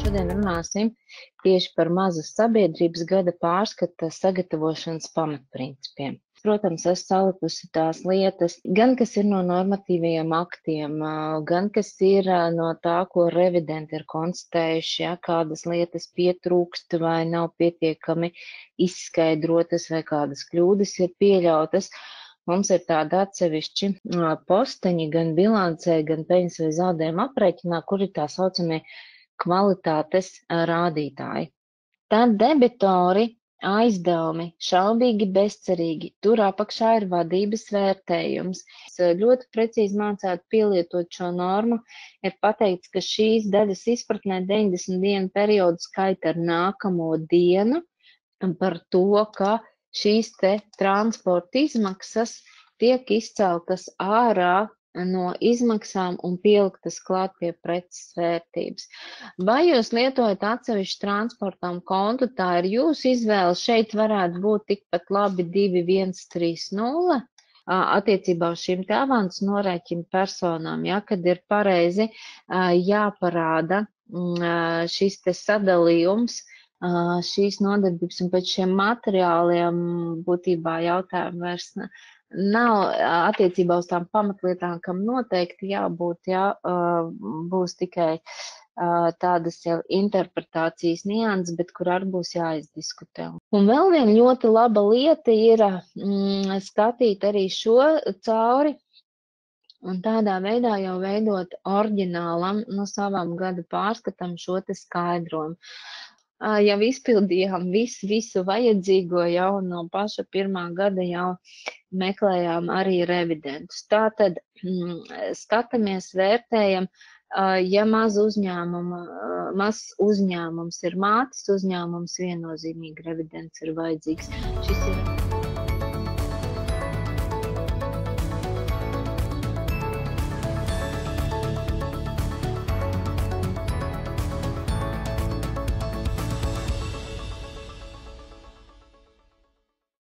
Šodien runāsim tieši par mazas sabiedrības gada pārskata sagatavošanas pamatprincipiem. Protams, es salikusi tās lietas, gan kas ir no normatīvajiem aktiem, gan kas ir no tā, ko revidenti ir konstatējuši, ja, kādas lietas pietrūkst vai nav pietiekami izskaidrotas vai kādas kļūdas ir pieļautas. Mums ir tādi atsevišķi posteņi gan bilancē, gan peļņas vai zaudējuma aprēķinā, kur ir tā saucamie kvalitātes rādītāji. Tad debitori, aizdevumi, šaubīgi, bezcerīgi, tur apakšā ir vadības vērtējums. Ļoti precīzi mācētu pielietot šo normu, ir pateikts, ka šīs daļas izpratnē 90 dienu periodu skaita ar nākamo dienu par to, ka šīs te transporta izmaksas tiek izceltas ārā no izmaksām un pieliktas klāt pie preces vērtības. Vai jūs lietojat atsevišķu transportam kontu, tā ir jūsu izvēle, šeit varētu būt tikpat labi 2130 attiecībā uz šīm te avansu norēķinu personām, ja, kad ir pareizi jāparāda šis te sadalījums, šīs nodarbības un pēc šiem materiāliem būtībā jautājumi vairs nav attiecībā uz tām pamatlietām, kam noteikti jābūt, ja būs tikai tādas jau interpretācijas nianses, bet kur arī būs jāizdiskutē. Un vēl viena ļoti laba lieta ir skatīt arī šo cauri un tādā veidā jau veidot oriģinālam no savām gada pārskatam šo te skaidrojumu. Jau izpildījām visu vajadzīgo, jau no paša pirmā gada jau meklējām arī revidentus. Tātad skatāmies, vērtējam, ja mazs uzņēmums ir mātes uzņēmums, viennozīmīgi revidents ir vajadzīgs. Šis ir